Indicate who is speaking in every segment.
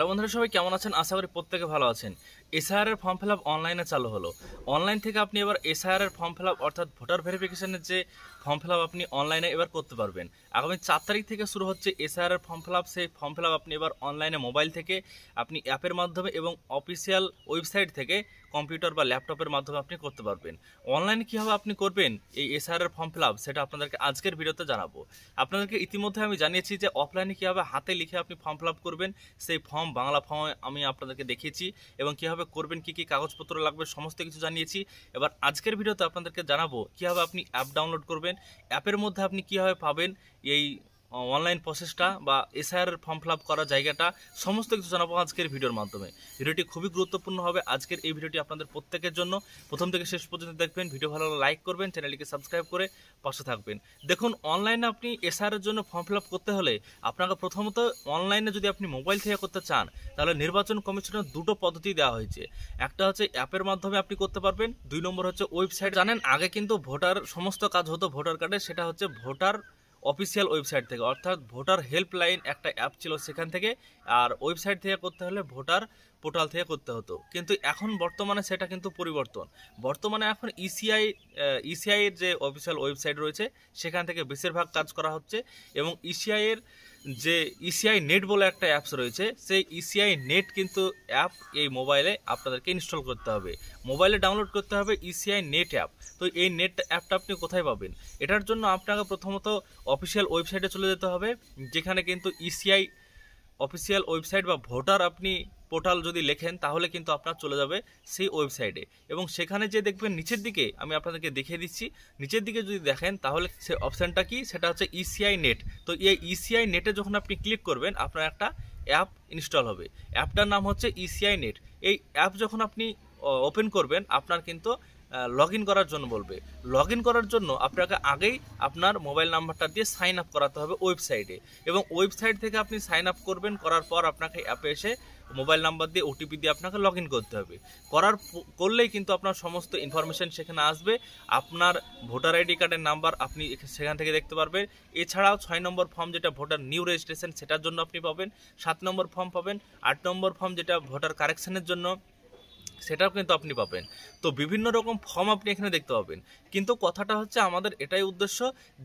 Speaker 1: Hello বন্ধুরা, সবাই কেমন আছেন? আশা করি প্রত্যেকে ভালো আছেন। এসআইআর এর ফর্ম ফিল আপ অনলাইনে চালু হলো। অনলাইন থেকে আপনি এবার এসআইআর এর ফর্ম ফিল আপ অর্থাৎ ভোটার ভেরিফিকেশনের যে ফর্ম ফিল আপ আপনি অনলাইনে এবার করতে পারবেন। আগামী ৪ তারিখ থেকে শুরু হচ্ছে এসআইআর এর ফর্ম ফিল আপ। সেই ফর্ম ফিল আপ আপনি এবার অনলাইনে মোবাইল থেকে আপনি অ্যাপের মাধ্যমে এবং অফিসিয়াল ওয়েবসাইট থেকে কম্পিউটার বা ল্যাপটপের মাধ্যমে আপনি করতে পারবেন। অনলাইনে কীভাবে আপনি করবেন এই এসআইআর এর ফর্ম ফিল আপ, সেটা আপনাদেরকে আজকের ভিডিওতে জানাবো। আপনাদেরকে ইতিমধ্যে আমি জানিয়েছি যে অফলাইনে কীভাবে হাতে লিখে আপনি ফর্ম ফিল আপ করবেন। সেই ফর্ম বাংলা ফর্ম আমি আপনাদেরকে দেখিয়েছি এবং কীভাবে করবেন, কী কী কাগজপত্র লাগবে সমস্ত কিছু জানিয়েছি। এবার আজকের ভিডিওতে আপনাদেরকে জানাবো কীভাবে আপনি অ্যাপ ডাউনলোড করবেন, অ্যাপের মধ্যে আপনি কীভাবে পাবেন এই অনলাইন প্রসেসটা বা এসআইআর ফর্ম ফিল আপ করার জায়গাটা, সমস্ত কিছু জানাবো আজকের ভিডিওর মাধ্যমে। ভিডিওটি খুবই গুরুত্বপূর্ণ হবে। আজকের এই ভিডিওটি আপনাদের প্রত্যেকের জন্য। প্রথম থেকে শেষ পর্যন্ত দেখবেন। ভিডিও ভালো লাগলে লাইক করবেন, চ্যানেলটিকে সাবস্ক্রাইব করে পাশে থাকবেন। দেখুন, অনলাইনে আপনি এসআইআর এর জন্য ফর্ম ফিল আপ করতে হলে আপনাকে প্রথমত অনলাইনে যদি আপনি মোবাইল থেকে করতে চান, তাহলে নির্বাচন কমিশনের দুটো পদ্ধতি দেওয়া হয়েছে। একটা হচ্ছে অ্যাপের মাধ্যমে আপনি করতে পারবেন, ২ নম্বর হচ্ছে ওয়েবসাইট। জানেন, আগে কিন্তু ভোটার সমস্ত কাজ হতো ভোটার কার্ডে, সেটা হচ্ছে ভোটার অফিসিয়াল ওয়েবসাইট থেকে, অর্থাৎ ভোটার হেল্পলাইন একটা অ্যাপ ছিল সেখান থেকে। আর ওয়েবসাইট থেকে করতে হলে ভোটার পোর্টাল থেকে করতে হতো। কিন্তু এখন বর্তমানে সেটা কিন্তু পরিবর্তন। বর্তমানে এখন ইসিআই এর যে অফিসিয়াল ওয়েবসাইট রয়েছে সেখান থেকে বেশিরভাগ কাজ করা হচ্ছে। এবং ইসিআই এর যে ইসিআই নেট বলে একটা অ্যাপস রয়েছে, সেই ইসিআই নেট কিন্তু অ্যাপ এই মোবাইলে আপনাদেরকে ইনস্টল করতে হবে, মোবাইলে ডাউনলোড করতে হবে ইসিআই নেট অ্যাপ। তো এই নেট অ্যাপটা আপনি কোথায় পাবেন? এটার জন্য আপনাকে প্রথমত অফিসিয়াল ওয়েবসাইটে চলে যেতে হবে, যেখানে কিন্তু ইসিআই অফিসিয়াল ওয়েবসাইট বা ভোটার আপনি পোর্টাল যদি লেখেন তাহলে কিন্তু আপনার চলে যাবে সেই ওয়েবসাইটে। এবং সেখানে যে দেখবেন নিচের দিকে, আমি আপনাদেরকে দেখিয়ে দিচ্ছি, নিচের দিকে যদি দেখেন তাহলে সেই অপশানটা কি, সেটা হচ্ছে ইসিআই নেট। তো এই ইসিআই নেটে যখন আপনি ক্লিক করবেন আপনার একটা অ্যাপ ইনস্টল হবে। অ্যাপটার নাম হচ্ছে ইসিআই নেট। এই অ্যাপ যখন আপনি ওপেন করবেন আপনার কিন্তু লগ ইন করার জন্য বলবে। লগ ইন করার জন্য আপনাকে আগেই আপনার মোবাইল নাম্বারটা দিয়ে সাইন আপ করাতে হবে ওয়েবসাইটে। এবং ওয়েবসাইট থেকে আপনি সাইন আপ করবেন, করার পর আপনাকে অ্যাপে এসে মোবাইল নাম্বার দিয়ে ওটিপি দিয়ে আপনাকে লগ ইন করতে হবে। করলেই কিন্তু আপনার সমস্ত ইনফরমেশন সেখানে আসবে। আপনার ভোটার আইডি কার্ডের নাম্বার আপনি সেখান থেকে দেখতে পারবেন। এছাড়াও ৬ নম্বর ফর্ম যেটা ভোটার নিউ রেজিস্ট্রেশন, সেটার জন্য আপনি পাবেন। ৭ নম্বর ফর্ম পাবেন। ৮ নম্বর ফর্ম যেটা ভোটার কারেকশনের জন্য, সেটাও কিন্তু আপনি পাবেন। তো বিভিন্ন রকম ফর্ম আপনি এখানে দেখতে পাবেন। কিন্তু কথাটা হচ্ছে, আমাদের এটাই উদ্দেশ্য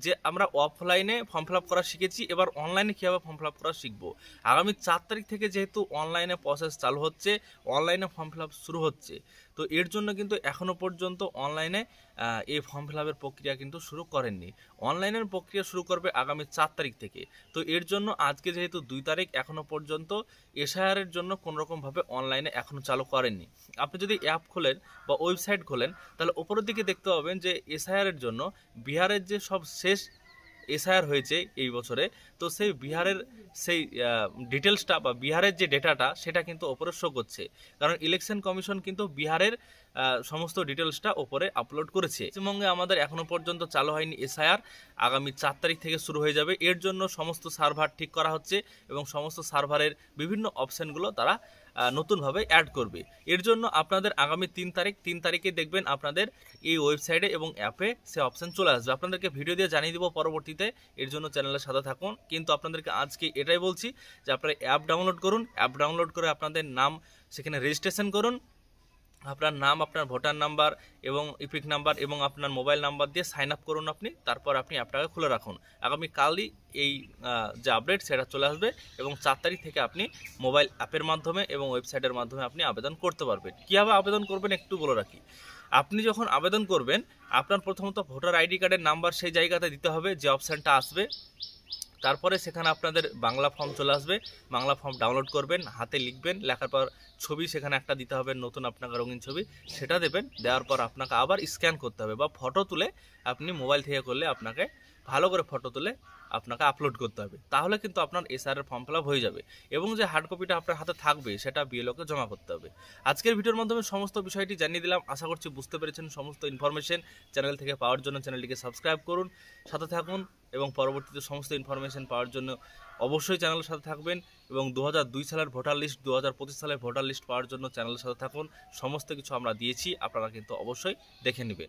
Speaker 1: যে আমরা অফলাইনে ফর্ম ফিল আপ করা শিখেছি, এবার অনলাইনে কীভাবে ফর্ম ফিল আপ করা শিখবো। আগামী ৪ তারিখ থেকে যেহেতু অনলাইনে প্রসেস চালু হচ্ছে, অনলাইনে ফর্ম ফিল আপ শুরু হচ্ছে, তো এর জন্য কিন্তু এখনও পর্যন্ত অনলাইনে এই ফর্ম ফিল আপের প্রক্রিয়া কিন্তু শুরু করেননি। অনলাইনের প্রক্রিয়া শুরু করবে আগামী ৪ তারিখ থেকে। তো এর জন্য আজকে যেহেতু ২ তারিখ, এখনও পর্যন্ত এসআইআর এর জন্য কোনোরকমভাবে অনলাইনে এখনও চালু করেননি। আপনি যদি অ্যাপ খোলেন বা ওয়েবসাইট খোলেন তাহলে উপরের দিকে দেখতে পাবেন যে এসআইআর এর জন্য বিহারের যে সব শেষ এসআইআর হয়েছে এই বছরে, তো সেই বিহারের সেই ডিটেলসটা বা বিহারের যে ডেটাটা সেটা কিন্তু ওপরে শো করছে। কারণ ইলেকশন কমিশন কিন্তু বিহারের সমস্ত ডিটেলসটা ওপরে আপলোড করেছে। পশ্চিমবঙ্গে আমাদের এখনও পর্যন্ত চালু হয়নি এসআইআর, আগামী ৪ তারিখ থেকে শুরু হয়ে যাবে। এর জন্য সমস্ত সার্ভার ঠিক করা হচ্ছে এবং সমস্ত সার্ভারের বিভিন্ন অপশানগুলো তারা নতুনভাবে অ্যাড করবে। এর জন্য আপনাদের আগামী ৩ তারিখে দেখবেন আপনাদের এই ওয়েবসাইটে এবং অ্যাপে সে অপশান চলে আসবে। আপনাদেরকে ভিডিও দিয়ে জানিয়ে দেবো পরবর্তীতে, এর জন্য চ্যানেলের সাথে থাকুন। কিন্তু আপনাদেরকে আজকে এটাই বলছি যে আপনারা অ্যাপ ডাউনলোড করুন, অ্যাপ ডাউনলোড করে আপনাদের নাম সেখানে রেজিস্ট্রেশন করুন। আপনার নাম, আপনার ভোটার নাম্বার এবং ইপিক নাম্বার এবং আপনার মোবাইল নাম্বার দিয়ে সাইন আপ করুন আপনি। তারপর আপনি অ্যাপটাকে খুলে রাখুন। আগামীকালই এই যে আপডেট সেটা চলে আসবে এবং ৪ তারিখ থেকে আপনি মোবাইল অ্যাপের মাধ্যমে এবং ওয়েবসাইটের মাধ্যমে আপনি আবেদন করতে পারবেন। কীভাবে আবেদন করবেন একটু বলে রাখি। আপনি যখন আবেদন করবেন আপনার প্রথমত ভোটার আইডি কার্ডের নাম্বার সেই জায়গাতে দিতে হবে যে অপশানটা আসবে। তারপরে সেখানে আপনাদের বাংলা ফর্ম চলে আসবে, বাংলা ফর্ম ডাউনলোড করবেন, হাতে লিখবেন, লেখার পর ছবি সেখানে একটা দিতে হবে, নতুন আপনাকে রঙিন ছবি, সেটা দেবেন। দেওয়ার পর আপনাকে আবার স্ক্যান করতে হবে বা ফটো তুলে, আপনি মোবাইল থেকে করলে আপনাকে ভালো করে ফটো তুলে আপনাকে আপলোড করতে হবে। তাহলে কিন্তু আপনার এসআইআর ফর্ম ফিল আপ হয়ে যাবে এবং যে হার্ড কপিটা আপনার হাতে থাকবে সেটা বিএলওকে জমা করতে হবে। আজকের ভিডিওর মাধ্যমে সমস্ত বিষয়টি জানিয়ে দিলাম। আশা করছি বুঝতে পেরেছেন সমস্ত ইনফরমেশন। চ্যানেল থেকে পাওয়ার জন্য চ্যানেলটিকে সাবস্ক্রাইব করুন, সাথে থাকুন এবং পরবর্তীতে সমস্ত ইনফরমেশন পাওয়ার জন্য অবশ্যই চ্যানেলের সাথে থাকবেন। এবং ২০০২ সালের ভোটার লিস্ট, ২০২৫ সালের ভোটার লিস্ট পাওয়ার জন্য চ্যানেলের সাথে থাকুন। সমস্ত কিছু আমরা দিয়েছি, আপনারা কিন্তু অবশ্যই দেখে নেবেন।